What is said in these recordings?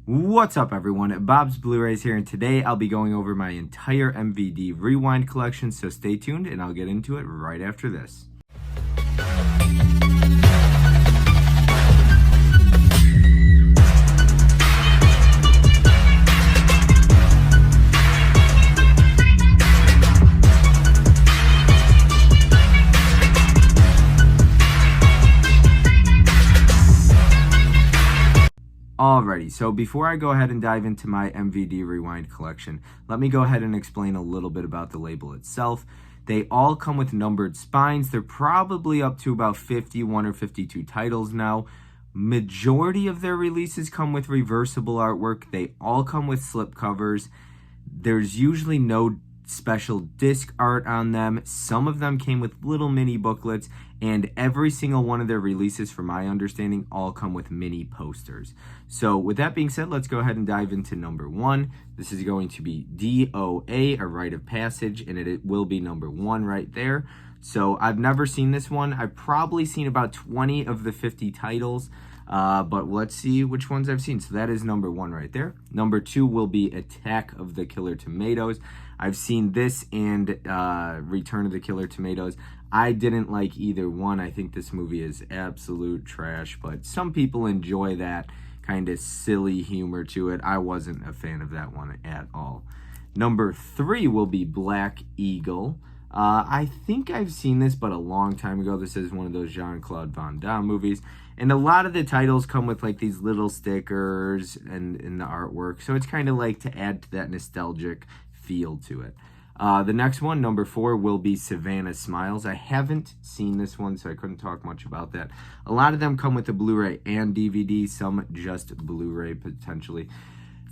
What's up, everyone? Bob's Blu-rays here, and today I'll be going over my entire MVD Rewind collection, so stay tuned and I'll get into it right after this. Alrighty, so before I go ahead and dive into my MVD Rewind collection, let me go ahead and explain a little bit about the label itself. They all come with numbered spines. They're probably up to about 51 or 52 titles now. Majority of their releases come with reversible artwork. They all come with slipcovers. There's usually no special disc art on them. Some of them came with little mini booklets, and every single one of their releases, from my understanding, all come with mini posters. So with that being said, let's go ahead and dive into number one. This is going to be DOA, a Rite of Passage, and it will be number one right there. So I've never seen this one. I've probably seen about 20 of the 50 titles, but let's see which ones I've seen. So that is number one right there. Number two will be Attack of the Killer Tomatoes. I've seen this and Return of the Killer Tomatoes. I didn't like either one. I think this movie is absolute trash, but some people enjoy that kind of silly humor to it. I wasn't a fan of that one at all. Number three will be Black Eagle. I think I've seen this, but a long time ago. This is one of those Jean-Claude Van Damme movies. And a lot of the titles come with like these little stickers and in the artwork. So it's kind of like to add to that nostalgic feel to it. The next one, number four, will be Savannah Smiles. I haven't seen this one, so I couldn't talk much about that. A lot of them come with a Blu-ray and DVD, some just Blu-ray potentially.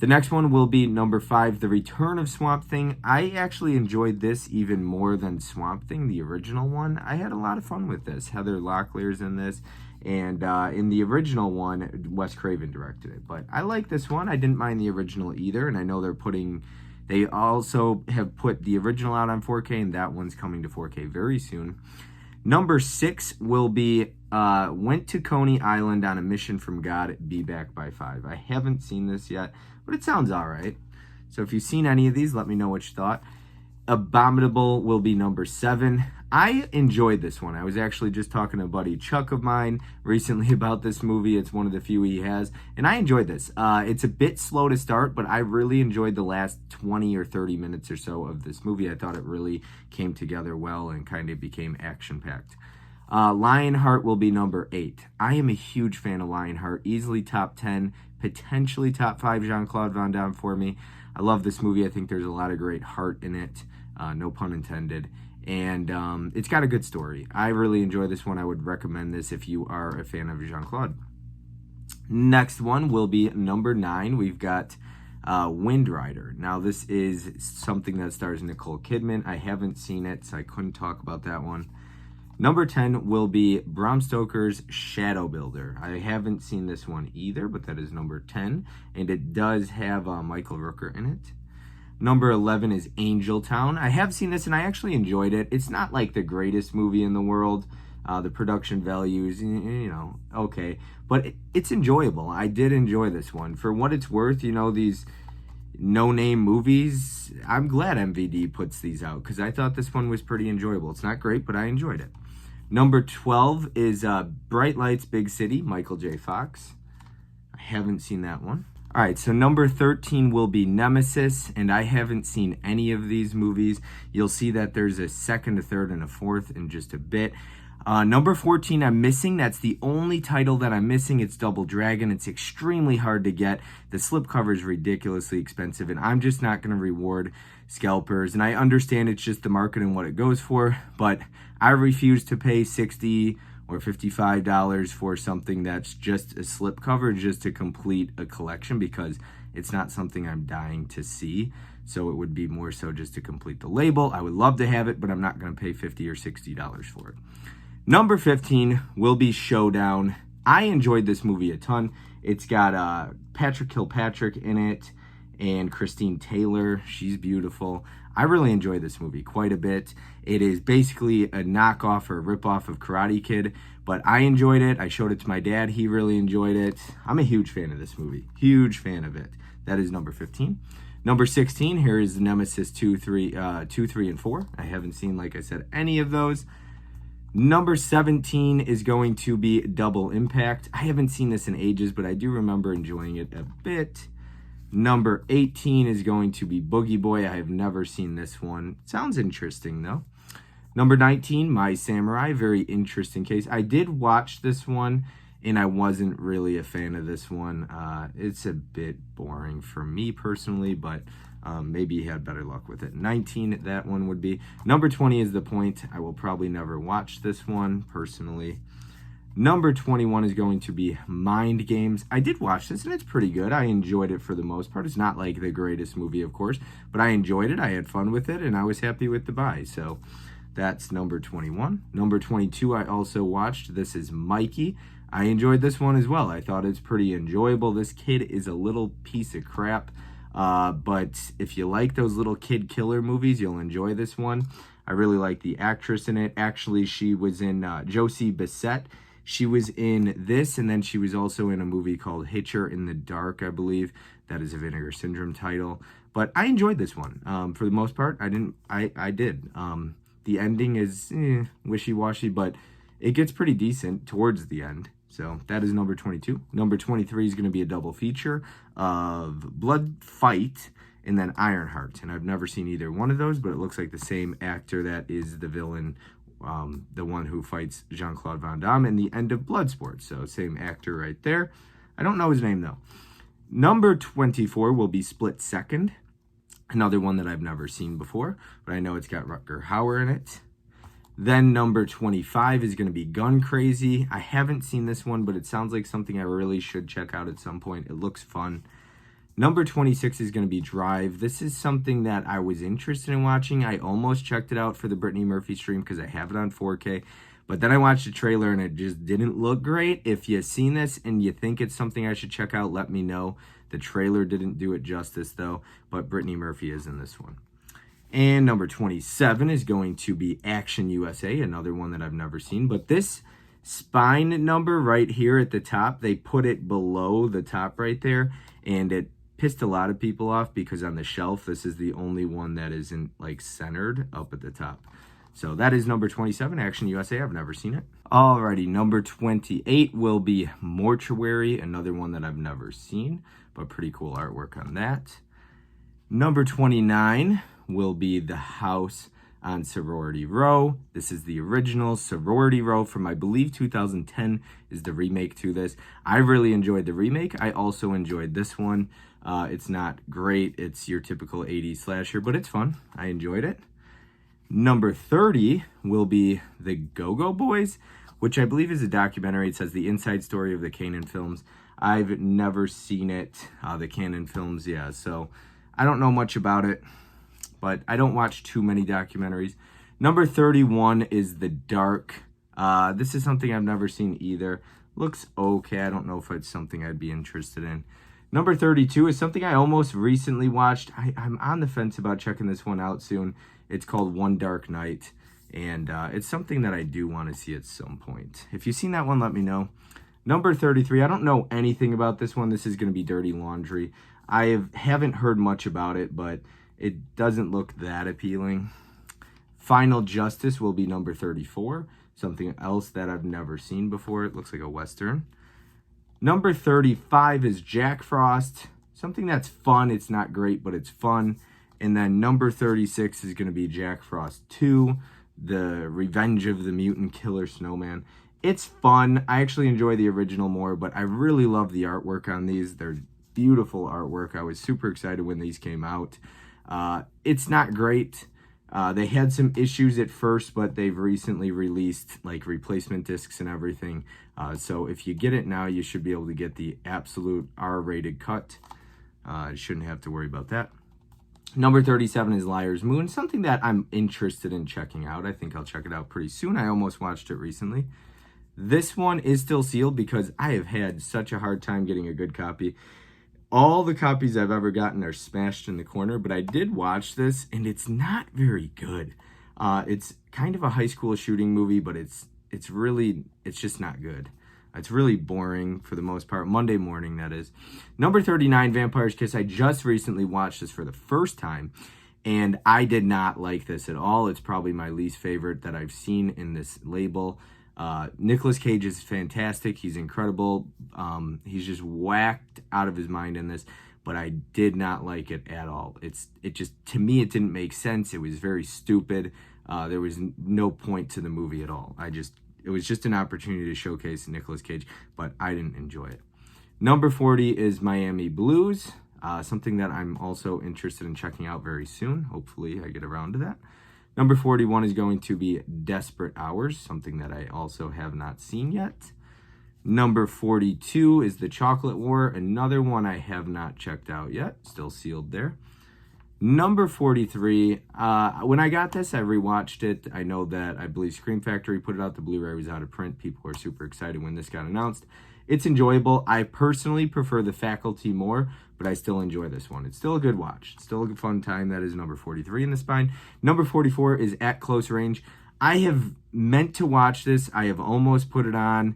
The next one will be number five, The Return of Swamp Thing. I actually enjoyed this even more than Swamp Thing, the original one. I had a lot of fun with this. Heather Locklear's in this, and in the original one, Wes Craven directed it. But I like this one. I didn't mind the original either, and I know they also have put the original out on 4K, and that one's coming to 4K very soon. Number six will be Went to Coney Island on a Mission from God, Be Back by 5. I haven't seen this yet, but it sounds all right. So if you've seen any of these, let me know what you thought. Abominable will be number seven. I enjoyed this one. I was actually just talking to a buddy Chuck of mine recently about this movie. It's one of the few he has, and I enjoyed this. It's a bit slow to start, but I really enjoyed the last 20 or 30 minutes or so of this movie. I thought it really came together well and kind of became action-packed. Lionheart will be number 8. I am a huge fan of Lionheart. Easily top 10, potentially top 5 Jean-Claude Van Damme for me. I love this movie. I think there's a lot of great heart in it. No pun intended. And it's got a good story. I really enjoy this one. I would recommend this if you are a fan of Jean-Claude. Next one will be number 9. We've got Wind Rider. Now, this is something that stars Nicole Kidman. I haven't seen it, so I couldn't talk about that one. Number 10 will be Bram Stoker's Shadow Builder. I haven't seen this one either, but that is number 10, and it does have Michael Rooker in it. Number 11 is Angel Town. I have seen this, and I actually enjoyed it. It's not like the greatest movie in the world. The production values, okay, but it's enjoyable. I did enjoy this one. For what it's worth, these no-name movies, I'm glad MVD puts these out, because I thought this one was pretty enjoyable. It's not great, but I enjoyed it. Number 12 is Bright Lights, Big City, Michael J. Fox. I haven't seen that one. All right, so number 13 will be Nemesis, and I haven't seen any of these movies. You'll see that there's a second, a third, and a fourth in just a bit. Number 14 I'm missing. That's the only title that I'm missing. It's Double Dragon. It's extremely hard to get. The slipcover is ridiculously expensive, and I'm just not going to reward scalpers. And I understand it's just the market and what it goes for, but I refuse to pay $60 or $55 for something that's just a slipcover just to complete a collection, because it's not something I'm dying to see. So it would be more so just to complete the label. I would love to have it, but I'm not going to pay $50 or $60 for it. Number 15 will be Showdown. I enjoyed this movie a ton. It's got Patrick Kilpatrick in it and Christine Taylor. She's beautiful. I really enjoy this movie quite a bit. It is basically a knockoff or a ripoff of Karate Kid, but I enjoyed it. I showed it to my dad. He really enjoyed it. I'm a huge fan of this movie. Huge fan of it. That is number 15. Number 16, here is Nemesis 2, 3, and 4. I haven't seen, like I said, any of those. Number 17 is going to be Double Impact. I haven't seen this in ages, but I do remember enjoying it a bit. Number 18 is going to be Boogie Boy. I have never seen this one. Sounds interesting, though. Number 19, My Samurai. Very interesting case. I did watch this one, and I wasn't really a fan of this one. It's a bit boring for me personally, but maybe you had better luck with it. 19, that one would be. Number 20 is The Point. I will probably never watch this one personally. Number 21 is going to be Mind Games. I did watch this, and it's pretty good. I enjoyed it for the most part. It's not like the greatest movie, of course, but I enjoyed it. I had fun with it, and I was happy with the buy. So that's number 21. Number 22 I also watched. This is Mikey. I enjoyed this one as well. I thought it's pretty enjoyable. This kid is a little piece of crap, but if you like those little kid killer movies, you'll enjoy this one. I really like the actress in it. Actually, she was in Josie Bissett. She was in this, and then she was also in a movie called Hitcher in the Dark, I believe. That is a Vinegar Syndrome title. But I enjoyed this one. For the most part, I did. The ending is wishy-washy, but it gets pretty decent towards the end. So that is number 22. Number 23 is going to be a double feature of Blood Fight and then Ironheart. And I've never seen either one of those, but it looks like the same actor that is the villain, the one who fights Jean-Claude Van Damme in the end of Bloodsport. So same actor right there. I don't know his name, though. Number 24 will be Split Second. Another one that I've never seen before, but I know it's got Rutger Hauer in it. Then number 25 is going to be Gun Crazy. I haven't seen this one, but it sounds like something I really should check out at some point. It looks fun. Number 26 is going to be Drive. This is something that I was interested in watching. I almost checked it out for the Brittany Murphy stream because I have it on 4K. But then I watched the trailer and it just didn't look great. If you've seen this and you think it's something I should check out, let me know. The trailer didn't do it justice, though, but Brittany Murphy is in this one. And number 27 is going to be Action USA, another one that I've never seen. But this spine number right here at the top, they put it below the top right there, and it pissed a lot of people off because on the shelf, this is the only one that isn't like centered up at the top. So that is number 27, Action USA. I've never seen it. Alrighty, number 28 will be Mortuary, another one that I've never seen, but pretty cool artwork on that. Number 29 will be The House on Sorority Row. This is the original Sorority Row from, I believe, 2010 is the remake to this. I really enjoyed the remake. I also enjoyed this one. It's not great. It's your typical 80s slasher, but it's fun. I enjoyed it. Number 30 will be The Go-Go Boys, which I believe is a documentary. It says the inside story of the Cannon films. I've never seen it, the Cannon films, yeah, so I don't know much about it, but I don't watch too many documentaries. Number 31 is The Dark. This is something I've never seen either. Looks okay. I don't know if it's something I'd be interested in. Number 32 is something I almost recently watched. I'm on the fence about checking this one out soon. It's called One Dark Night, and it's something that I do want to see at some point. If you've seen that one, let me know. Number 33, I don't know anything about this one. This is going to be Dirty Laundry. I haven't heard much about it, but it doesn't look that appealing. Final Justice will be number 34, something else that I've never seen before. It looks like a Western. Number 35 is Jack Frost, something that's fun. It's not great, but it's fun. And then number 36 is going to be Jack Frost 2, The Revenge of the Mutant Killer Snowman. It's fun. I actually enjoy the original more, but I really love the artwork on these. They're beautiful artwork. I was super excited when these came out. It's not great. They had some issues at first, but they've recently released like replacement discs and everything. So if you get it now, you should be able to get the absolute R-rated cut. You shouldn't have to worry about that. Number 37 is Liar's Moon, something that I'm interested in checking out. I think I'll check it out pretty soon. I almost watched it recently. This one is still sealed because I have had such a hard time getting a good copy. all the copies I've ever gotten are smashed in the corner, but I did watch this, and it's not very good. It's kind of a high school shooting movie, but it's just not good. It's really boring for the most part. Monday morning, that is. Number 39, Vampire's Kiss. I just recently watched this for the first time, and I did not like this at all. It's probably my least favorite that I've seen in this label. Nicolas Cage is fantastic. He's incredible. He's just whacked out of his mind in this, but I did not like it at all. It just, to me, it didn't make sense. It was very stupid. There was no point to the movie at all. It was just an opportunity to showcase Nicolas Cage, but I didn't enjoy it. Number 40 is Miami Blues, something that I'm also interested in checking out very soon. Hopefully I get around to that. Number 41 is going to be Desperate Hours, something that I also have not seen yet. Number 42 is The Chocolate War, another one I have not checked out yet, still sealed there. Number 43, when I got this, I rewatched it. I know that I believe Scream Factory put it out. The Blu-ray was out of print. People were super excited when this got announced. It's enjoyable. I personally prefer The Faculty more, but I still enjoy this one. It's still a good watch. It's still a fun time. That is number 43 in the spine. Number 44 is At Close Range. I have meant to watch this. I have almost put it on,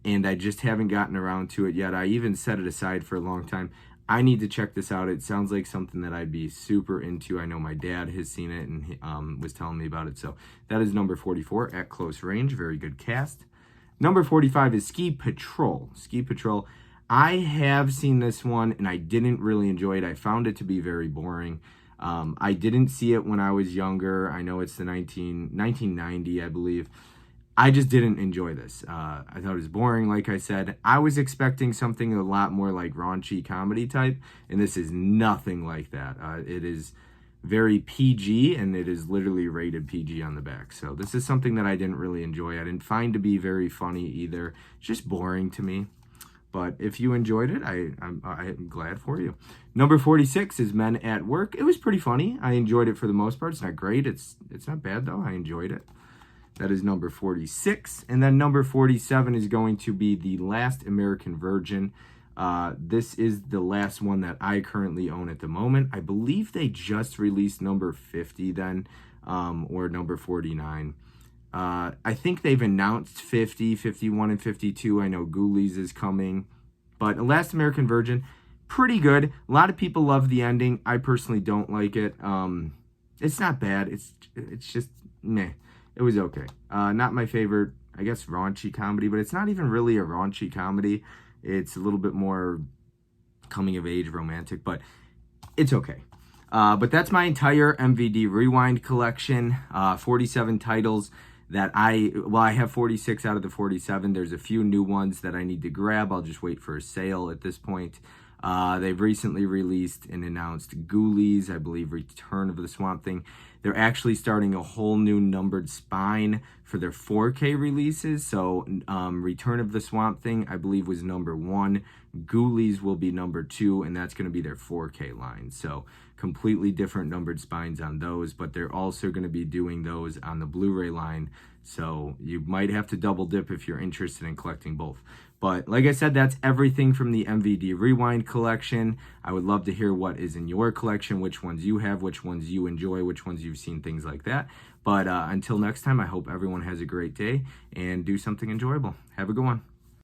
and I just haven't gotten around to it yet. I even set it aside for a long time. I need to check this out. It sounds like something that I'd be super into. I know my dad has seen it and he, was telling me about it. So that is number 44, At Close Range. Very good cast. Number 45 is Ski Patrol. Ski Patrol. I have seen this one and I didn't really enjoy it. I found it to be very boring. I didn't see it when I was younger. I know it's the 1990, I believe. I just didn't enjoy this. I thought it was boring, like I said. I was expecting something a lot more like raunchy comedy type, and this is nothing like that. It is very PG, and it is literally rated PG on the back. So this is something that I didn't really enjoy. I didn't find to be very funny either. It's just boring to me. But if you enjoyed it, I'm glad for you. Number 46 is Men at Work. It was pretty funny. I enjoyed it for the most part. It's not great. It's not bad, though. I enjoyed it. That is number 46. And then number 47 is going to be The Last American Virgin. This is the last one that I currently own at the moment. I believe they just released number 50 then, or number 49. I think they've announced 50, 51, and 52. I know Ghoulies is coming. But The Last American Virgin, pretty good. A lot of people love the ending. I personally don't like it. It's not bad. It's just meh. It was okay. Not my favorite, I guess, raunchy comedy, but it's not even really a raunchy comedy. It's a little bit more coming-of-age romantic, but it's okay. But that's my entire MVD Rewind collection. 47 titles that I have 46 out of the 47. There's a few new ones that I need to grab. I'll just wait for a sale at this point. They've recently released and announced Ghoulies, I believe Return of the Swamp Thing. They're actually starting a whole new numbered spine for their 4K releases. So Return of the Swamp Thing, I believe, was number 1. Ghoulies will be number 2, and that's going to be their 4K line. So completely different numbered spines on those, but they're also going to be doing those on the Blu-ray line. So you might have to double dip if you're interested in collecting both. But like I said, that's everything from the MVD Rewind collection. I would love to hear what is in your collection, which ones you have, which ones you enjoy, which ones you've seen, things like that. But until next time, I hope everyone has a great day and do something enjoyable. Have a good one.